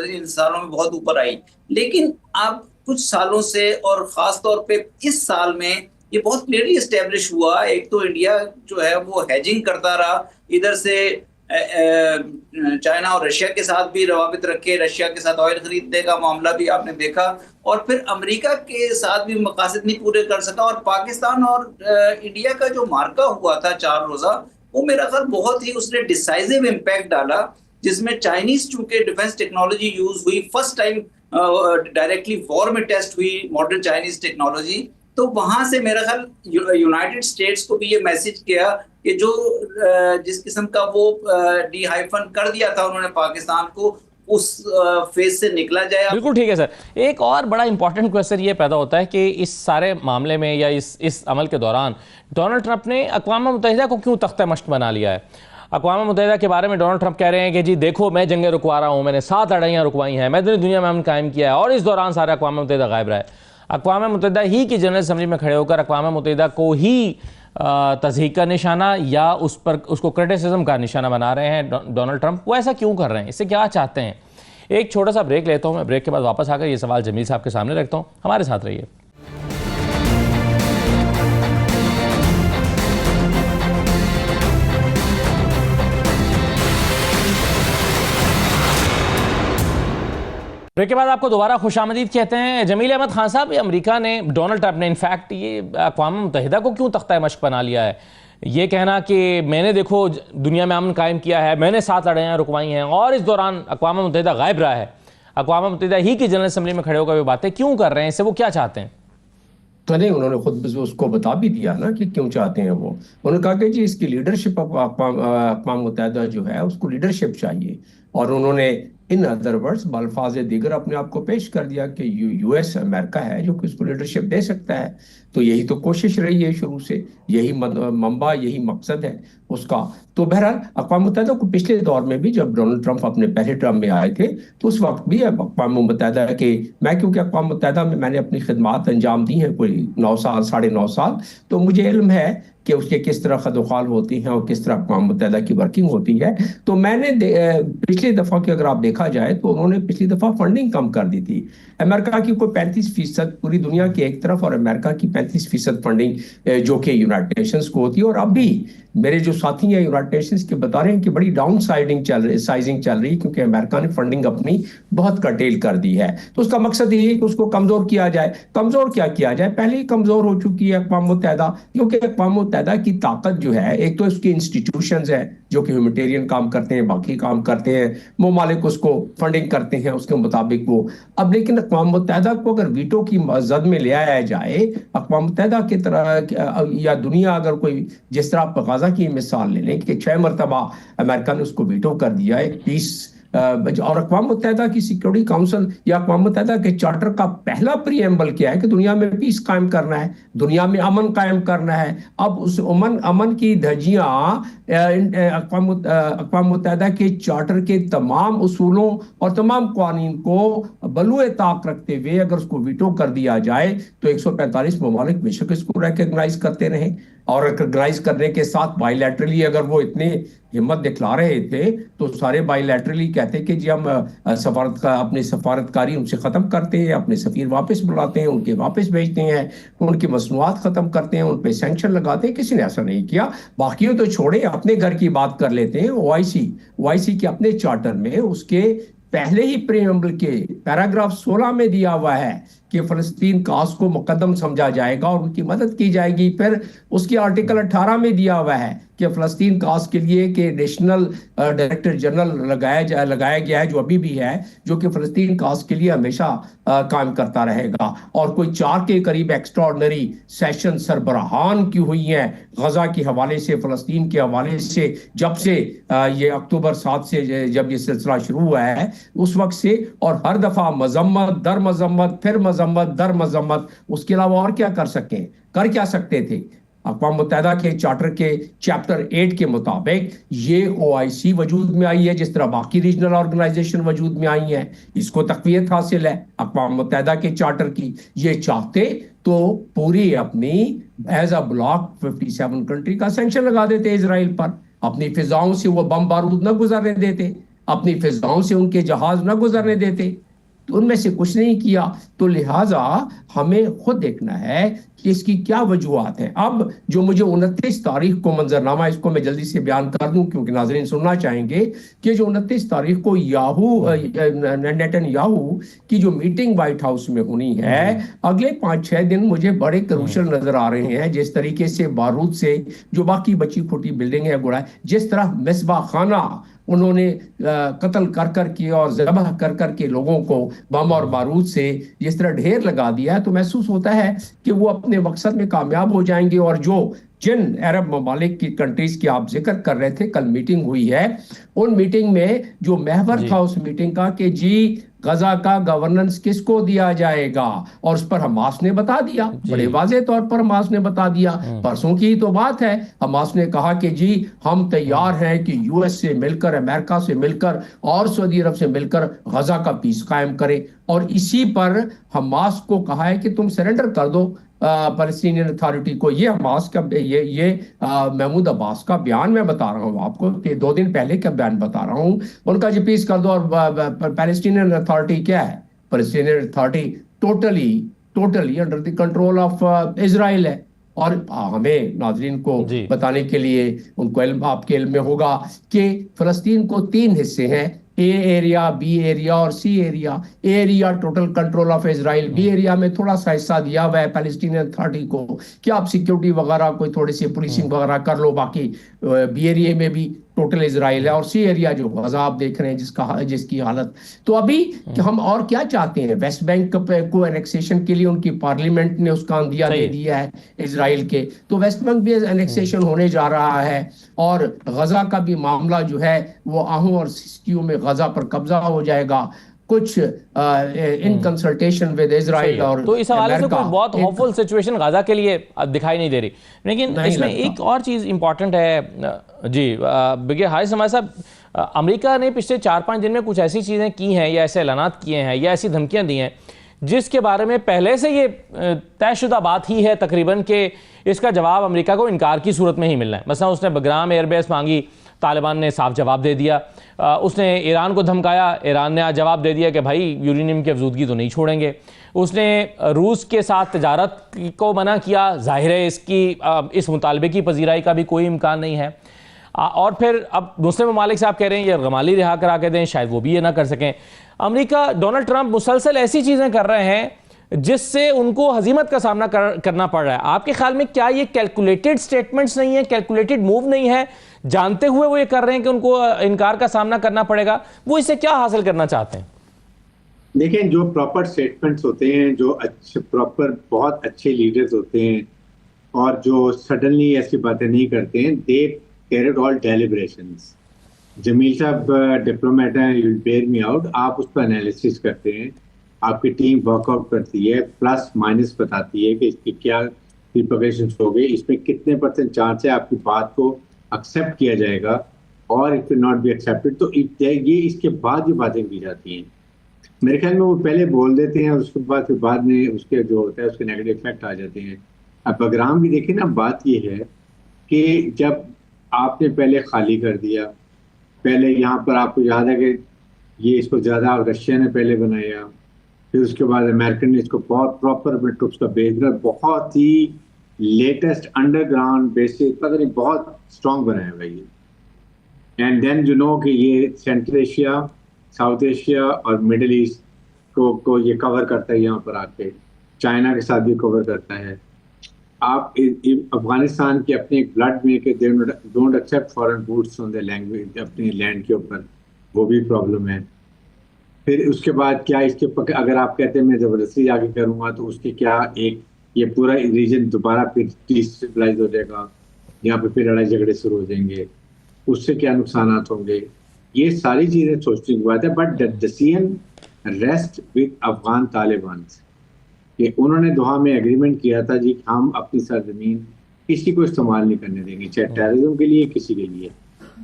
इन सालों में बहुत ऊपर आई। लेकिन अब कुछ सालों से, और खास तौर पे इस साल में, ये बहुत क्लियरली एस्टेब्लिश हुआ। एक तो इंडिया जो है वो हेजिंग करता रहा, इधर से चाइना और रशिया के साथ भी रवाबित रखे, रशिया के साथ ऑयल खरीदने का मामला भी आपने देखा, और फिर अमेरिका के साथ भी मकासद नहीं पूरे कर सका। और पाकिस्तान और इंडिया का जो मार्का हुआ था 4 रोजा, वो मेरा ख्याल बहुत ही उसने डिसाइसिव इम्पैक्ट डाला, जिसमें चाइनीज चूंकि डिफेंस टेक्नोलॉजी यूज हुई, फर्स्ट टाइम डायरेक्टली वॉर में टेस्ट हुई मॉडर्न चाइनीज टेक्नोलॉजी। तो वहां से मेरा ख्याल यूनाइटेड स्टेट्स को भी ये मैसेज किया कि जो जिस किस्म का वो डी हाइफन कर दिया था उन्होंने पाकिस्तान को, उस फेज से निकला जाए। बिल्कुल ठीक है सर। एक और बड़ा इंपॉर्टेंट क्वेश्चन ये पैदा होता है कि इस सारे मामले में या इस अमल के दौरान डोनाल्ड ट्रंप ने अक़वाम मुत्तहिदा को क्यों तख्ते मश्क बना लिया है? अक़वाम मुत्तहिदा के बारे में डोनाल्ड ट्रंप कह रहे हैं कि जी देखो मैं जंगें रुकवा रहा हूँ, मैंने 7 लड़ाइयाँ रुकवाई हैं, मैंने दुनिया में अमन कायम किया है, और इस दौरान सारे अक़वाम मुत्तहिदा गायब रहा है। अक़वाम मुत्तहिदा ही की जनरल असम्बली में खड़े होकर अक़वाम मुत्तहिदा को ही तज़हीक का निशाना या उसको क्रिटिसिज्म का निशाना बना रहे हैं डोनाल्ड ट्रंप। वो ऐसा क्यों कर रहे हैं? इससे क्या चाहते हैं? एक छोटा सा ब्रेक लेता हूँ मैं, ब्रेक के बाद वापस आकर ये सवाल जमील साहब के सामने रखता हूँ। हमारे साथ रहिए। ब्रेक के बाद आपको दोबारा खुशामदीद कहते हैं। जमील अहमद खान साहब, ये अमेरिका ने, डोनाल्ड ट्रंप ने इनफैक्ट ये अक़वाम मुत्तहिदा को क्यों तख्ता मश्क बना लिया है? ये कहना कि मैंने देखो दुनिया में अमन कायम किया है, मैंने 7 लड़ाइयाँ रुकवाई हैं, और इस दौरान अक़वाम मुत्तहिदा गायब रहा है। अक़वाम मुत्तहिदा ही की जनरल असम्बली में खड़े होकर वो बातें क्यों कर रहे हैं? इससे वो क्या चाहते हैं? तो नहीं, उन्होंने खुद उसको बता भी दिया ना कि क्यों चाहते हैं वो। उन्होंने कहा कि जी इसकी लीडरशिप अक़वाम मुत्तहिदा जो है उसको लीडरशिप चाहिए, और उन्होंने इन अदर वर्ड्स बल्फाज दीगर अपने आप को पेश कर दिया कि यूएस अमेरिका है जो कि उसको लीडरशिप दे सकता है। तो यही तो कोशिश रही है शुरू से, यही मंबा, यही मकसद है उसका। तो बहरहाल अक़वाम मुत्तहिदा को पिछले दौर में भी जब डोनाल्ड ट्रंप अपने पहले टर्म में आए थे तो उस वक्त भी अक़वाम मुत्तहिदा के, मैं क्योंकि अक़वाम मुत्तहिदा में मैंने अपनी खिदमात अंजाम दी हैं कोई 9 साल 9.5 साल, तो मुझे इल्म है कि उसके किस तरह खदोखाल होती हैं और किस तरह अक़वाम मुत्तहिदा की वर्किंग होती है। तो मैंने पिछली दफ़ा की अगर आप देखा जाए तो उन्होंने पिछली दफ़ा फंडिंग कम कर दी थी। अमेरिका की कोई 35% पूरी दुनिया की एक तरफ और अमेरिका की 35% फंडिंग जो कि यूनाइटेड नेशंस को होती है, और अब भी मेरे जो साथी हैं यूनाइटेड नेशंस के बता रहे हैं कि बड़ी डाउन साइजिंग चल रही क्योंकि अमेरिका ने फंडिंग अपनी बहुत कटेल कर दी है। तो उसका मकसद ये है कि उसको कमजोर किया जाए। कमजोर क्या किया जाए? पहले ही कमजोर हो चुकी है अक़वाम मुत्तहिदा, क्योंकि अक़वाम मुत्तहिदा की ताकत जो है, एक तो इसकी इंस्टीट्यूशंस है जो कि ह्यूमैनिटेरियन काम करते हैं, बाकी काम करते हैं, ममालिक उसको फंडिंग करते हैं उसके मुताबिक वो। अब लेकिन अक़वाम मुत्तहिदा को अगर वीटो की जद में ले आया जाए, अक़वाम मुत्तहिदा की तरह या दुनिया अगर कोई, जिस तरह आप गाज़ा की मिसाल ले लें कि 6 मरतबा अमेरिका ने उसको वीटो कर दिया है पीस, और अक़वाम मुत्तहिदा की सिक्योरिटी काउंसिल या अक़वाम मुत्तहिदा के चार्टर का पहला प्रीएम्बल क्या है कि दुनिया में पीस कायम करना है, दुनिया में अमन कायम करना है। अब उस अमन की धज्जियां अक़वाम मुत्तहिदा के चार्टर के तमाम उसूलों और तमाम कानून को बलुए ताक रखते हुए अगर उसको वीटो कर दिया जाए तो 145 ममालिक बेशक इसको रिकॉग्नाइज करते रहे, और रिकॉग्नाइज करने के साथ बायलैटरली अगर वो इतने हिम्मत दिखला रहे थे तो सारे बायलैटरली कहते कि जी हम अपनी सफारतकारी उनसे ख़त्म करते हैं, अपने सफ़ीर वापस बुलाते हैं, उनके वापस भेजते हैं, उनकी मसनूआत ख़त्म करते हैं, उन पे सैंक्शन लगाते हैं। किसी ने ऐसा नहीं किया। बाकियों तो छोड़े, अपने घर की बात कर लेते हैं। ओआईसी के अपने चार्टर में उसके पहले ही प्रीएम्बल के पैराग्राफ 16 में दिया हुआ है कि फ़लस्तीन काज को मुकद्दम समझा जाएगा और उनकी मदद की जाएगी। फिर उसके आर्टिकल 18 में दिया हुआ है कि फ़लस्तीन काज के लिए कि नेशनल डायरेक्टर जनरल लगाया गया है जो अभी भी है, जो कि फ़लस्तीन काज के लिए हमेशा काम करता रहेगा। और कोई 4 के करीब एक्स्ट्राऑर्डिनरी सेशन सरबराहान की हुई हैं गजा के हवाले से, फ़लस्तीन के हवाले से, जब से ये अक्टूबर 7 से जब ये सिलसिला शुरू हुआ है उस वक्त से, और हर दफ़ा मजम्मत दर मजम्मत फिर मजम्मत दर मजम्मत। उसके अलावा और क्या कर क्या सकते थे? अक़वाम मुत्तहिदा के चार्टर के चैप्टर 8 के मुताबिक ये ओआईसी वजूद में आई है जिस तरह बाकी रीजनल ऑर्गेनाइजेशन वजूद में आई हैं। इसको तक़वियत हासिल है अक़वाम मुत्तहिदा के चार्टर की। ये चाहते तो पूरी अपनी एज अ ब्लॉक 57 कंट्री का सैंक्शन लगा देते इजराइल पर, अपनी फिजाओं से वो बम बारूद न गुजरने देते, अपनी फिजाओं से उनके जहाज न गुजरने देते। तो उनमें से कुछ नहीं किया। तो लिहाजा हमें खुद देखना है कि इसकी क्या वजूहात है। अब जो मुझे 29 तारीख को मंजरनामा, इसको मैं जल्दी से बयान कर दूं क्योंकि नाज़रीन सुनना चाहेंगे कि जो 29 तारीख को नेतन्याहू की जो मीटिंग व्हाइट हाउस में होनी है, अगले 5-6 दिन मुझे बड़े क्रूशल नजर आ रहे हैं। जिस तरीके से बारूद से जो बाकी बची खुटी बिल्डिंग है गुड़ा, जिस तरह मिसबा खाना उन्होंने कत्ल कर कर के और ज़बह कर कर के लोगों को बम और बारूद से जिस तरह ढेर लगा दिया है, तो महसूस होता है कि वो अपने मकसद में कामयाब हो जाएंगे। और जो जिन अरब ममालिक की कंट्रीज की आप जिक्र कर रहे थे, कल मीटिंग हुई है, उन मीटिंग में जो महवर था उस मीटिंग का कि जी गजा का गवर्नेंस किसको दिया जाएगा, और उस पर हमास ने बता दिया, बड़े वाज़े तौर पर हमास ने बता दिया। परसों की तो बात है, हमास ने कहा कि जी हम तैयार हैं कि यूएस से मिलकर, अमेरिका से मिलकर और सऊदी अरब से मिलकर गजा का पीस कायम करें। और इसी पर हमास को कहा है कि तुम सरेंडर कर दो पैलेस्टीनियन अथॉरिटी को। ये हमास का ये महमूद अब्बास का बयान मैं बता रहा हूँ आपको, कि 2 दिन पहले का बयान बता रहा हूँ। उनका जो पीस कर दो। और पैलेस्टीनियन अथॉरिटी क्या है? Palestinian authority totally under the control of Israel है। और हमें नाजरीन को बताने के लिए, उनको आपके इल्म में होगा कि फलस्तीन को 3 हिस्से हैं, ए एरिया, बी एरिया और C area. A area total control of Israel, B area में थोड़ा सा हिस्सा दिया हुआ है पैलेस्टीनियन अथॉरिटी को कि आप सिक्योरिटी वगैरह कोई थोड़ी सी पुलिसिंग वगैरह कर लो। बाकी बी एरिया में भी टोटल इजराइल है। और सी एरिया जो गजा आप देख रहे हैं जिसकी हालत, तो अभी हम और क्या चाहते हैं? वेस्ट बैंक को एनेक्सेशन के लिए उनकी पार्लियामेंट ने उसका अंदिया दे दिया है इजराइल के, तो वेस्ट बैंक भी एनेक्सेशन होने जा रहा है। और गजा का भी मामला जो है वो आहू और सिस्कियों में गजा पर कब्जा हो जाएगा, कुछ इन कंसल्टेशन विद इजराइल। और तो इस हवाले से कोई बहुत होपफुल सिचुएशन गाजा के लिए दिखाई नहीं दे रही। लेकिन इसमें एक और चीज़ इंपॉर्टेंट है जी, बिगे हारिस हमारे साहब, अमेरिका ने पिछले 4-5 दिन में कुछ ऐसी चीज़ें की हैं या ऐसे ऐलानात किए हैं या ऐसी धमकियां दी हैं जिसके बारे में पहले से ये तयशुदा बात ही है तकरीबन कि इसका जवाब अमेरिका को इनकार की सूरत में ही मिलना है। मसलन उसने बग्राम एयरबेस मांगी, तालिबान ने साफ जवाब दे दिया। उसने ईरान को धमकाया, ईरान ने आज जवाब दे दिया कि भाई यूरेनियम की अफजूदगी तो नहीं छोड़ेंगे। उसने रूस के साथ तजारत को मना किया, जाहिर है इस मुतालबे की पजीराई का भी कोई इम्कान नहीं है। और फिर अब मुस्लिम ममालिक से आप कह रहे हैं ये गमाली रिहा करा के दें, शायद वो भी ये ना कर सकें। अमेरिका, डोनाल्ड ट्रंप मुसलसल ऐसी चीज़ें कर रहे हैं जिससे उनको हजीमत का सामना करना पड़ रहा है। आपके ख्याल में क्या ये कैलकुलेटेड स्टेटमेंट्स नहीं है, कैलकुलेटेड मूव नहीं है, जानते हुए वो ये कर रहे हैं कि उनको इनकार का सामना करना पड़ेगा? वो इससे क्या हासिल करना चाहते हैं? देखें, जो प्रॉपर स्टेटमेंट्स होते हैं, जो अच्छे प्रॉपर बहुत अच्छे लीडर्स होते हैं और जो सडनली ऐसी बातें नहीं करते हैं, they carried all deliberations. Jamil sahab diplomat हैं, you will bear me out, आप उस पर एनालिसिस करते हैं, आपकी टीम वर्कआउट करती है, प्लस माइनस बताती है कि इसकी क्या रिपरकशंस हो गई, इसमें कितने % चांस है आपकी बात को एक्सेप्ट किया जाएगा और it will not be accepted. तो ये इसके बाद ये बातें की जाती हैं। मेरे ख्याल में वो पहले बोल देते हैं और उसके बाद फिर बाद में उसके जो होता है उसके नेगेटिव इफेक्ट आ जाते हैं। अब बग्राम भी देखिए ना, बात ये है कि जब आपने पहले खाली कर दिया, पहले यहाँ पर आपको याद है कि ये इसको ज़्यादा रशिया ने पहले बनाया, फिर उसके बाद अमेरिकन ने इसको बहुत प्रॉपर अपने ट्रुप्स का भेजना, बहुत ही लेटेस्ट अंडरग्राउंड बेसिस, पता नहीं बहुत स्ट्रॉन्ग बनाया हुआ ये। एंड देन यू नो कि ये सेंट्रल एशिया, साउथ एशिया और मिडिल ईस्ट को ये कवर करता है, यहाँ पर आके चाइना के साथ भी कवर करता है। आप अफगानिस्तान के अपने ब्लड में कि they don't accept foreign boots on the language, अपने लैंड के ऊपर, वो भी प्रॉब्लम है। फिर उसके बाद क्या इसके अगर आप कहते हैं मैं ज़बरदस्ती आगे करूँगा तो उसके क्या एक ये पूरा रीजन दोबारा फिर डिस्टेबलाइज हो जाएगा, यहाँ पे फिर लड़ाई झगड़े शुरू हो जाएंगे, उससे क्या नुकसान होंगे, ये सारी चीज़ें सोचने की बात है। But the decision rest with Afghan Taliban कि उन्होंने दोहा में एग्रीमेंट किया था जी हम अपनी सरजमीन किसी को इस्तेमाल नहीं करने देंगे, चाहे टेररिज्म के लिए किसी के लिए।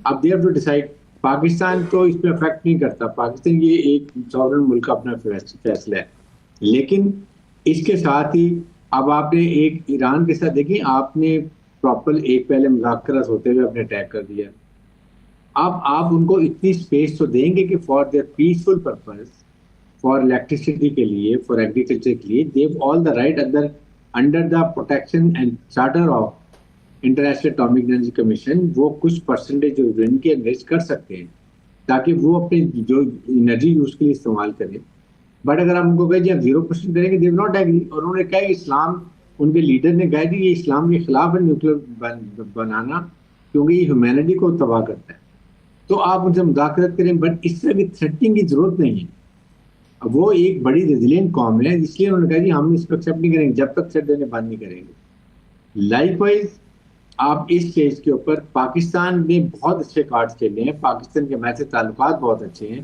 अब they have to decide. Pakistan तो इस पर अफेक्ट नहीं करता, पाकिस्तान ये एक सॉवरेन मुल्क का अपना फैसला है, लेकिन इसके साथ ही अब आपने एक ईरान के साथ देखिए, आपने प्रॉपर एक पहले मुज़ाकरात होते हुए अपने अटैक कर दिया। अब आप उनको इतनी स्पेस तो देंगे कि for their peaceful purpose, for electricity के लिए, फॉर एग्रीकल्चर के लिए, they have all the right under the protection and charter of international atomic energy commission, वो कुछ परसेंटेज यूरेनियम के इन्वेस्ट कर सकते हैं ताकि वो अपने जो एनर्जी यूज के लिए इस्तेमाल करें। बट अगर आप उनको कहें आप 0% करेंगे, दे विल नॉट एग्री। और उन्होंने कहा इस्लाम, उनके लीडर ने कहा कि ये इस्लाम के खिलाफ है न्यूक्लियर बनाना, क्योंकि ये ह्यूमैनिटी को तबाह करता है। तो आप उनसे मुदाखलत करें, बट इस तरह की थ्रेटनिंग की जरूरत नहीं है। वो एक बड़ी रेजिलियंट कौम है, इसलिए उन्होंने कहा जी हम इसको एक्सेप्ट नहीं करेंगे जब तक थ्रेट देने बंद नहीं करेंगे। लाइकवाइज आप इस स्टेज के ऊपर पाकिस्तान ने बहुत अच्छे कार्ड्स खेले हैं, पाकिस्तान के हमारे से ताल्लुकात बहुत अच्छे हैं,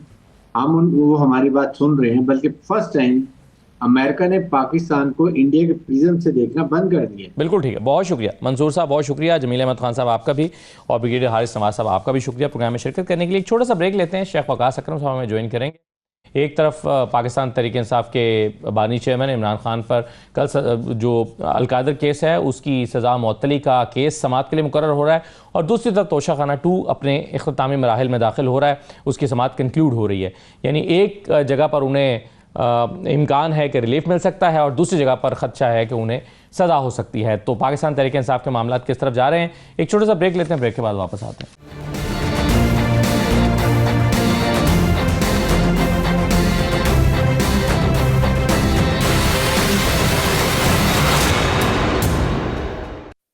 वो हमारी बात सुन रहे हैं। बल्कि फर्स्ट टाइम अमेरिका ने पाकिस्तान को इंडिया के प्रिज्म से देखना बंद कर दिया। बिल्कुल ठीक है, बहुत शुक्रिया मंसूर साहब, बहुत शुक्रिया जमील अहमद खान साहब आपका भी, और ब्रिगेडियर हारिस नवाज साहब आपका भी शुक्रिया प्रोग्राम में शिरकत करने के लिए। एक छोटा सा ब्रेक लेते हैं, शेख वकास अकरम साहब हमें ज्वाइन करेंगे। एक तरफ पाकिस्तान तहरीक इंसाफ के बानी चेयरमैन इमरान खान पर कल जो अलकादर केस है उसकी सज़ा मुअत्तली का केस समाअत के लिए मुकर्रर हो रहा है, और दूसरी तरफ तोशाखाना 2 अपने इख्तितामी मराहिल में दाखिल हो रहा है, उसकी समाअत कंक्लूड हो रही है। यानी एक जगह पर उन्हें इम्कान है कि रिलीफ मिल सकता है और दूसरी जगह पर ख़दशा है कि उन्हें सज़ा हो सकती है। तो पाकिस्तान तहरीक इंसाफ के मामला किस तरफ जा रहे हैं, एक छोटा सा ब्रेक लेते हैं, ब्रेक के बाद वापस आते हैं।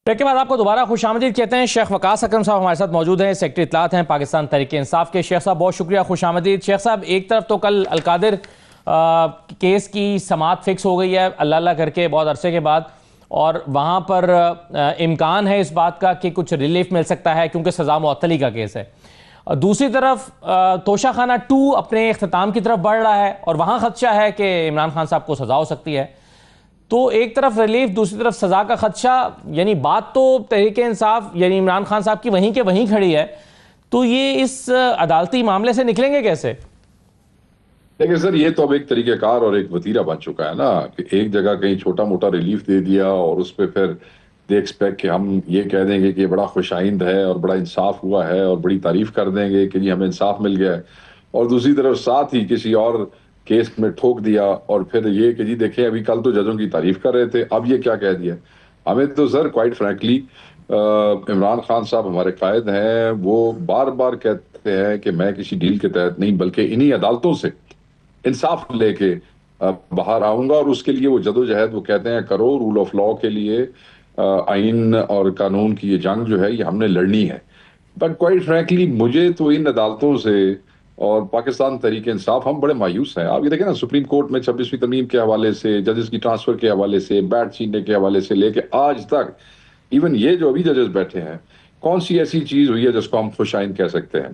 ब्रेक के बाद आपको दोबारा खुशामदीद कहते हैं। शेख वकास अकरम साहब हमारे साथ मौजूद हैं, सेक्रेटरी इत्तलात हैं पाकिस्तान तहरीक इंसाफ के। शेख साहब बहुत शुक्रिया, खुशामदीद। शेख साहब एक तरफ तो कल अलकादिर केस की समाअत फिक्स हो गई है अल्लाह अल्लाह करके बहुत अरसे के बाद, और वहाँ पर इम्कान है इस बात का कि कुछ रिलीफ मिल सकता है क्योंकि सज़ा मुअत्तली का केस है। दूसरी तरफ तोशाखाना 2 अपने इख्तिताम की तरफ बढ़ रहा है और वहाँ खदशा है कि इमरान खान साहब को सज़ा हो सकती है। तो एक तरफ रिलीफ, दूसरी तरफ सज़ा का खदशा, यानी बात तो तहरीक इंसाफ यानी इमरान खान साहब की वहीं के वहीं खड़ी है। तो ये इस अदालती मामले से निकलेंगे कैसे? देखिए सर, ये तो अब एक तरीक़ेकार और एक वतीरा बन चुका है ना कि एक जगह कहीं छोटा मोटा रिलीफ दे दिया और उस पर फिर दे एक्सपेक्ट कि हम ये कह देंगे कि ये बड़ा खुशाइंद है और बड़ा इंसाफ हुआ है और बड़ी तारीफ कर देंगे कि जी हमें इंसाफ मिल गया है, और दूसरी तरफ साथ ही किसी और केस में ठोक दिया और फिर ये कि जी देखें अभी कल तो जजों की तारीफ कर रहे थे, अब ये क्या कह दिया। हमें तो sir quite frankly Imran Khan साहब हमारे कायद हैं, वो बार बार कहते हैं कि मैं किसी डील के तहत नहीं बल्कि इन्हीं अदालतों से इंसाफ लेके बाहर आऊंगा, और उसके लिए वो जदोजहद वो कहते हैं करो, रूल ऑफ लॉ के लिए आइन और कानून की ये जंग जो है ये हमने लड़नी है। बट क्वाइट फ्रैंकली मुझे तो इन अदालतों से और पाकिस्तान तहरीक इंसाफ हम बड़े मायूस हैं। आप ये देखें ना, सुप्रीम कोर्ट में 26वीं तरमीम के हवाले से, जजेस की ट्रांसफर के हवाले से, बैट छीनने के हवाले से लेके आज तक, इवन ये जो अभी जजेस बैठे हैं, कौन सी ऐसी चीज हुई है जिसको हम खुशाइन कह सकते हैं।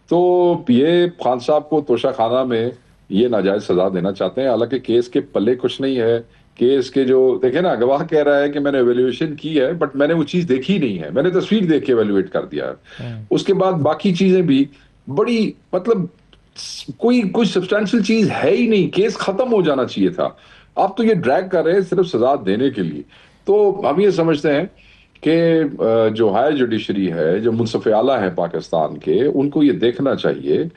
तो ये खान साहब को तोशाखाना में ये नाजायज सजा देना चाहते हैं, हालांकि केस के पल्ले कुछ नहीं है। केस के जो देखे ना, गवाह कह रहा है कि मैंने एवेल्युएशन की है बट मैंने वो चीज देखी नहीं है, मैंने तस्वीर देख के एवेल्युएट कर दिया है। उसके बाद बाकी चीजें भी बड़ी मतलब कोई सब्सटेंशियल चीज है ही नहीं, केस खत्म हो जाना चाहिए था। आप तो ये ड्रैग कर रहे हैं सिर्फ सजा देने के लिए। तो हम ये समझते हैं कि जो हायर जुडिशरी है, जो मुनसिफ आला है पाकिस्तान के, उनको ये देखना चाहिए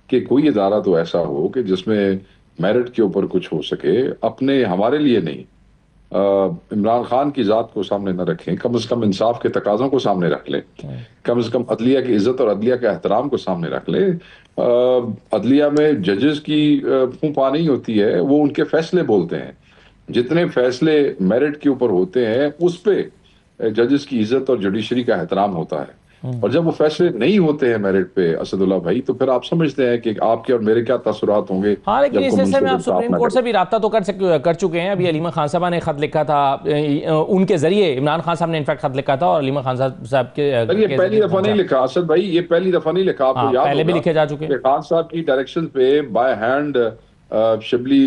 कि कोई इदारा तो ऐसा हो कि जिसमें मेरिट के ऊपर कुछ हो सके, अपने हमारे लिए नहीं, इमरान खान की ज़ात को सामने न रखें, कम से कम इंसाफ के तकाज़ों को सामने रख लें, कम से कम अदलिया की इज्जत और अदलिया के एहतराम को सामने रख लें। अदलिया में जजेस की फूंपा नहीं होती है, वो उनके फैसले बोलते हैं। जितने फैसले मेरिट के ऊपर होते हैं उस पे जजेस की इज्जत और जुडिशरी का एहतराम होता है, और जब वो फैसले नहीं होते हैं मेरिट पे असदुल्ला भाई, तो फिर आप समझते हैं कि आपके और मेरे क्या तसुरात होंगे। हाँ, लेकिन इस सिलसिले में आप सुप्रीम कोर्ट से भी राब्ता तो कर चुके हैं। अभी अलीमा खान साहब ने खत लिखा था, उनके जरिए इमरान खान साहब ने इनफैक्ट खत लिखा था, और अलीमा खान साहब के ये पहली दफा नहीं लिखा असद भाई, ये पहली दफा नहीं लिखा, आपको याद पहले भी लिखे जा चुके हैं। खान साहब की डायरेक्शन पे बाय हैंड शिबली,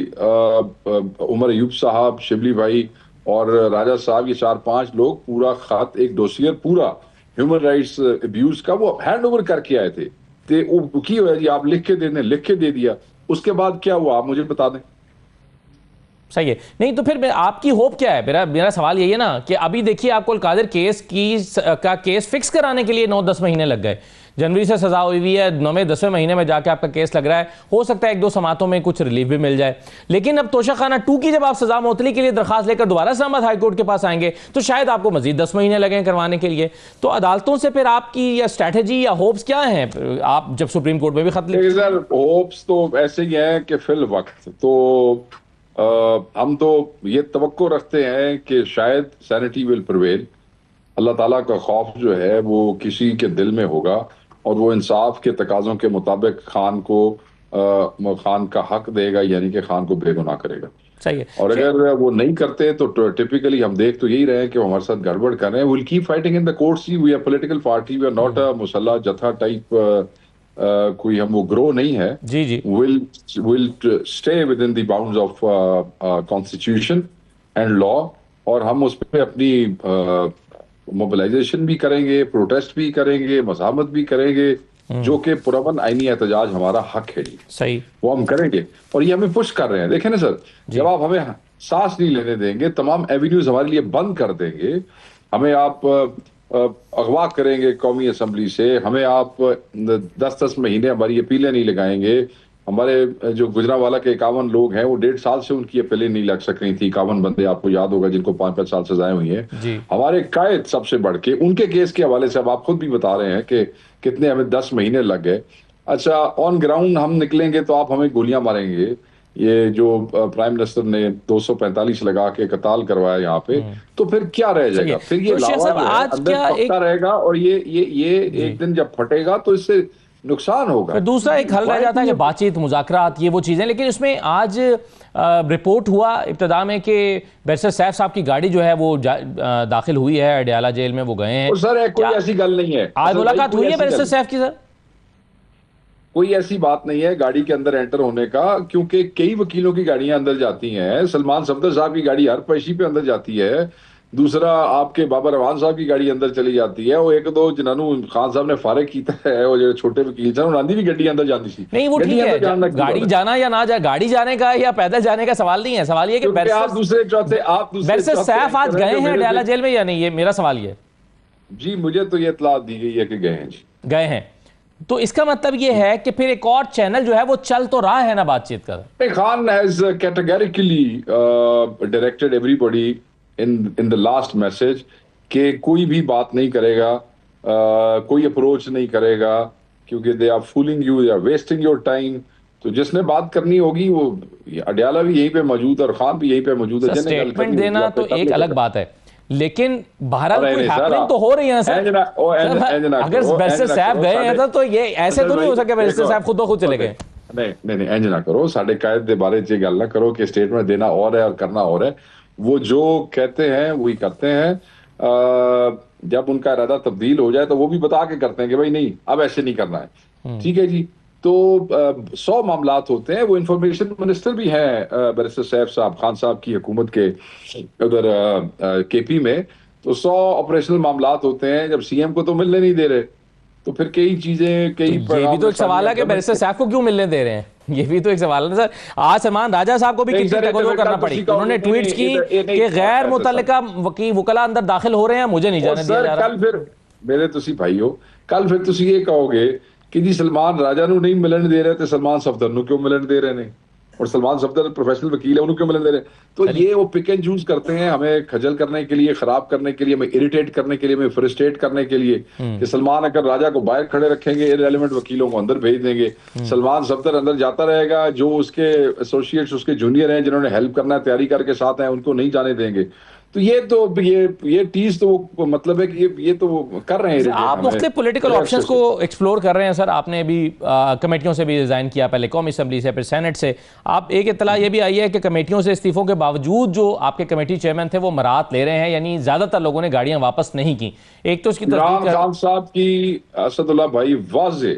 उमर अयूब साहब, शिबली भाई और राजा साहब, ये 4-5 लोग पूरा खत, एक डोसियर पूरा ह्यूमन राइट्स अब्यूज का वो हैंड ओवर करके आए थे। तो की हुआ जी, आप लिख के लिख के दे दिया, उसके बाद क्या हुआ आप मुझे बता दें। सही है, नहीं तो फिर आपकी होप क्या है? मेरा सवाल यही है ना कि अभी देखिए आपको अलकादिर केस का केस फिक्स कराने के लिए 9-10 महीने लग गए। जनवरी से सजा हुई है, 9वें-10वें महीने में जाके आपका केस लग रहा है। हो सकता है 1-2 समातों में कुछ रिलीफ भी मिल जाए, लेकिन अब तोशाखाना 2 की जब आप सजा मुअत्तली के लिए दरखास्त लेकर दोबारा इस्लामाबाद हाई कोर्ट के पास आएंगे तो शायद आपको मजीद 10 महीने लगें करवाने के लिए। तो अदालतों से फिर आपकी या स्ट्रैटेजी या होप्स क्या हैं? आप जब सुप्रीम कोर्ट में भी खत लिखते हैं, होप्स तो ऐसे ही हैं कि फिल वक्त तो हम तो ये तवक्को रखते हैं कि शायद सैनिटी विल प्रिवेल। अल्लाह ताला का खौफ जो है वो किसी के दिल में होगा और वो इंसाफ के तकाजों के मुताबिक खान का हक देगा, यानी कि खान को बेगुनाह करेगा। सही है। और अगर वो नहीं करते तो टिपिकली हम देख तो यही रहे हैं कि वो हमारे साथ गड़बड़ कर रहे हैं। Will keep fighting in the courts. We are political party, we are not a मुसल्ला जथा टाइप कोई हम वो ग्रो नहीं है। जी जी। Will stay within the bounds of constitution and law, और हम उस पर अपनी मोबिलाइजेशन भी करेंगे, प्रोटेस्ट भी करेंगे, मज़ाहमत भी करेंगे, जो कि पुरअमन आईनी एहतजाज हमारा हक है जी, सही, वो हम करेंगे। और ये हमें पुश कर रहे हैं। देखें ना सर, जब आप हमें सांस नहीं लेने देंगे, तमाम एवेन्यूज हमारे लिए बंद कर देंगे, हमें आप अगवा करेंगे कौमी असम्बली से, हमें आप 10-10 महीने हमारी अपीलें नहीं लगाएंगे। हमारे जो गुजरांवाला के 51 लोग हैं, वो 1.5 साल से उनकी अपीलें नहीं लग सक रही थी। 51 बंदे आपको याद होगा जिनको 5-5 साल सजाएं हुई हैं। हमारे कायद सबसे बढ़ के उनके केस के हवाले से अब आप खुद भी बता रहे हैं कि कितने हमें 10 महीने लग गए। अच्छा, ऑन ग्राउंड हम निकलेंगे तो आप हमें गोलियां मारेंगे। ये जो प्राइम मिनिस्टर ने 245 लगा के कत्ल करवाया यहाँ पे, तो फिर क्या रह जाएगा? फिर ये लावा जो है अंदर पकता रहेगा, और ये एक दिन जब फटेगा तो इससे नुकसान होगा। फिर दूसरा एक हल रह जाता है कि बातचीत, मुज़ाकरात, ये वो चीज़ें। लेकिन इसमें आज रिपोर्ट हुआ इब्तिदा में कि बैरिस्टर सैफ साहब की गाड़ी जो है वो दाखिल हुई है अडयाला जेल में, वो गए हैं। सर कोई ऐसी गल नहीं है। आज मुलाकात हुई है बैरिस्टर सैफ की? सर कोई ऐसी बात नहीं है गाड़ी के अंदर एंटर होने का, क्योंकि कई वकीलों की गाड़ियां अंदर जाती हैं। सलमान सफदर साहब की गाड़ी हर पेशी पे अंदर जाती है। दूसरा, आपके बाबर रवान साहब की गाड़ी अंदर चली जाती है। वो एक दो जिन्होंने खान साहब ने फारिग किया है, वो जो छोटे वकील थे, उन्होंने भी गड्डी अंदर जाती थी। नहीं, वो ठीक है, गाड़ी जाना या ना जाए, गाड़ी जाने का या पैदल जाने का सवाल नहीं है। सवाल ये कि बैरिस्टर सैफ आज गए हैं अडयाला जेल में या नहीं, ये मेरा सवाल ये। जी, मुझे तो ये इत्तला दी गई है कि गए हैं जी, गए हैं। तो इसका मतलब ये है कि फिर एक और चैनल जो है वो चल तो रहा है ना बातचीत का। Khan has categorically directed everybody in the last message कि कोई भी बात नहीं करेगा, कोई अप्रोच नहीं करेगा, क्योंकि they are fooling you, they are wasting your time. तो जिसने बात करनी होगी वो अडयाला भी यहीं पे मौजूद है और खान भी यहीं पे मौजूद है। स्टेटमेंट देना तो एक अलग बात है, लेकिन बहरहाल कोई हैपनिंग तो हो रही है ना सर। अगर बैरिस्टर साहब गए हैं तो ये ऐसे तो नहीं हो सके बैरिस्टर साहब खुद ब खुद चले गए। नहीं, इंज ना करो, साडे कायद के बारे च गल ना करो कि स्टेटमेंट देना और है और करना और है। वो जो कहते हैं वही करते हैं। जब उनका इरादा तब्दील हो जाए तो वो भी बता के करते हैं कि भाई नहीं, अब ऐसे नहीं करना है। ठीक है जी। तो 100 मामलात होते हैं। वो इंफॉर्मेशन मिनिस्टर भी हैं बैरिस्टर सैफ साहब, खान साहब की हुकूमत के उधर केपी में। तो 100 ऑपरेशनल मामलात होते हैं। जब सीएम को तो मिलने नहीं दे रहे, तो फिर कई चीजें कई तो ये भी तो एक सवाल है कि बैरिस्टर साहब को क्यों मिलने दे रहे हैं। ये भी तो एक सवाल है सर। आज सलमान राजा साहब को भी कितनी तकलीफ करना पड़ी। उन्होंने ट्वीट की कि गैर मुतल्लिका वकीला अंदर दाखिल हो रहे हैं, मुझे नहीं जाने दिया जा रहा। कल फिर मेरे तुसी भाइयों, कल फिर तुसी ये कहोगे कि जी सलमान राजा नूं नहीं मिलन दे रहे, तो सलमान सफदर नूं क्यों मिलन दे रहे ने, और सलमान सफदर प्रोफेशनल वकील है, उन्होंने क्यों मिलन दे रहे। तो ये वो पिक एंड चूज करते हैं, हमें खजल करने के लिए, खराब करने के लिए, हमें इरिटेट करने के लिए, हमें फ्रस्ट्रेट करने के लिए कि सलमान अगर राजा को बाहर खड़े रखेंगे, इररेलेवेंट वकीलों को अंदर भेज देंगे, सलमान सफदर अंदर जाता रहेगा, जो उसके एसोसिएट्स, उसके जूनियर हैं जिन्होंने हेल्प करना है, तैयारी करके साथ हैं, उनको नहीं जाने देंगे। तो ये टीज तो वो मतलब है कि ये तो कर रहे हैं। आप मुख्तलिफ पॉलिटिकल ऑप्शंस को एक्सप्लोर कर रहे हैं सर। आपने अभी कमेटियों से भी रिजाइन किया, पहले कौमी असम्बली से, फिर सेनेट से। आप एक इत्तला ये भी आई है कि कमेटियों से इस्तीफों के बावजूद जो आपके कमेटी चेयरमैन थे वो मराहत ले रहे हैं, यानी ज्यादातर लोगों ने गाड़ियां वापस नहीं की। एक तो उसकी खान साहब की असदुल्ला भाई वाज़े,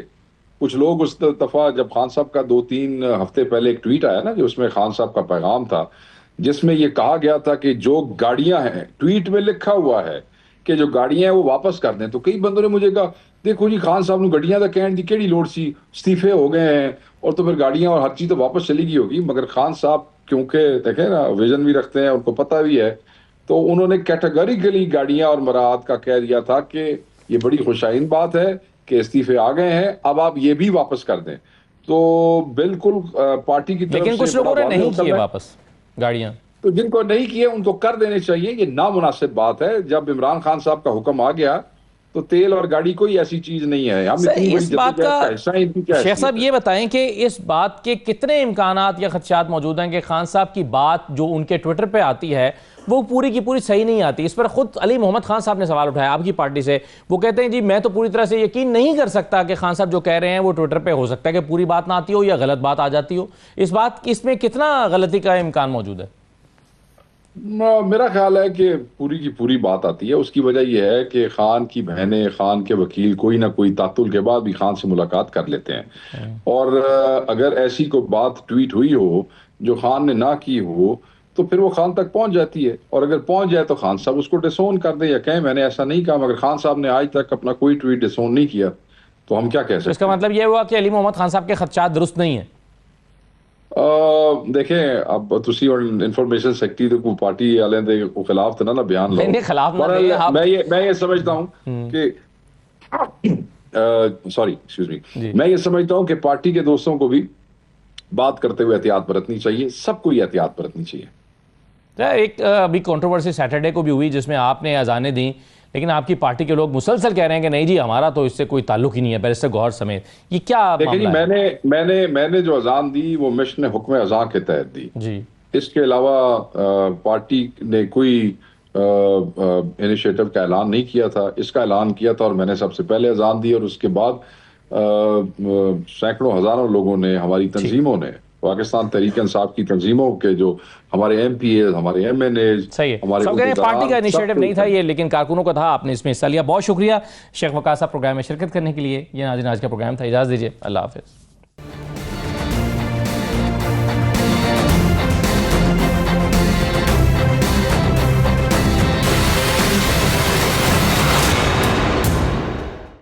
कुछ लोग उस दफा जब खान साहब का 2-3 हफ्ते पहले एक ट्वीट आया ना, जो उसमें खान साहब का पैगाम था, जिसमें यह कहा गया था कि जो गाड़ियां हैं, ट्वीट में लिखा हुआ है कि जो गाड़ियां हैं वो वापस कर दें। तो कई बंदों ने मुझे कहा, देखो जी खान साहब ने गाड़ियां तो कहने की केड़ी लोड़ सी, इस्तीफे हो गए हैं और तो फिर गाड़ियां और हर चीज तो वापस चली गई होगी। मगर खान साहब क्योंकि देखें ना, विजन भी रखते हैं, उनको पता भी है, तो उन्होंने कैटेगोरिकली गाड़ियां और मराहत का कह दिया था कि ये बड़ी खुशाइन बात है कि इस्तीफे आ गए हैं, अब आप ये भी वापस कर दें। तो बिल्कुल पार्टी की तरफ से, लेकिन कुछ लोगों ने नहीं किए वापस गाड़ियां, तो जिनको नहीं किए उनको कर देने चाहिए। ये नामुनासिब बात है। जब इमरान खान साहब का हुक्म आ गया तो तेल और गाड़ी कोई ऐसी चीज नहीं है। हम इतनी बड़ी इस बात का हिस्सा हैं, इनकी क्या शेख साहब हैसियत है? ये बताएं कि इस बात के कितने इम्कानात या खदशात मौजूद हैं कि खान साहब की बात जो उनके ट्विटर पे आती है वो पूरी की पूरी सही नहीं आती। इस पर खुद अली मोहम्मद खान साहब ने सवाल उठाया आपकी पार्टी से। वो कहते हैं जी मैं तो पूरी तरह से यकीन नहीं कर सकता कि खान साहब जो कह रहे हैं वो ट्विटर पे हो सकता है कि पूरी बात ना आती हो या गलत बात आ जाती हो। इसमें कितना गलती का इम्कान मौजूद है? मेरा ख्याल है कि पूरी की पूरी बात आती है। उसकी वजह यह है कि खान की बहनें, खान के वकील कोई ना कोई तातुल के बाद भी खान से मुलाकात कर लेते हैं, और अगर ऐसी कोई बात ट्वीट हुई हो जो खान ने ना की हो तो फिर वो खान तक पहुंच जाती है, और अगर पहुंच जाए तो खान साहब उसको डिसोन कर दे या कहें मैंने ऐसा नहीं कहा। मगर खान साहब ने आज तक अपना कोई ट्वीट डिसोन नहीं किया, तो हम क्या कह तो सकते इसका मतलब यह हुआ कि अली मोहम्मद खान साहब के खदशात दुरुस्त नहीं है। देखें, अब तुसी और इंफॉर्मेशन सेक्रेटरी तो कोई पार्टी वाले दे खिलाफ तो ना बयान लो। नहीं, खिलाफ ना दें आप। मैं ये समझता हूं कि सॉरी एक्सक्यूज मी, मैं ये समझता हूं कि पार्टी के दोस्तों को भी बात करते हुए एहतियात बरतनी चाहिए, सबको ये एहतियात बरतनी चाहिए। एक अभी कंट्रोवर्सी सैटरडे को भी हुई जिसमें आपने अजानें दी, लेकिन आपकी पार्टी के लोग मुसलसल कह रहे हैं कि नहीं जी हमारा तो इससे कोई ताल्लुक ही नहीं है, बैरिस्टर गौहर समेत। ये क्या देखिए जी, मामला है? मैंने जो अजान दी वो मिशन हुक्म अजान के तहत दी जी। इसके अलावा पार्टी ने कोई इनिशिएटिव का ऐलान नहीं किया था। इसका ऐलान किया था और मैंने सबसे पहले अजान दी, और उसके बाद सैकड़ों हजारों लोगों ने, हमारी तंजीमों ने, पाकिस्तान तहरीक इंसाफ की तंजीमों के जो हमारे MPA, हमारे MNA, सही है, हमारे सब कह रहे हैं पार्टी का इनिशिएटिव नहीं था ये, लेकिन कारकुनों का था, आपने इसमें हिस्सा लिया। बहुत शुक्रिया शेख वक़ार साहब प्रोग्राम में शिरकत करने के लिए। ये नाज़रीन आज का प्रोग्राम था, इजाज़त दीजिए, अल्लाह हाफ़िज़।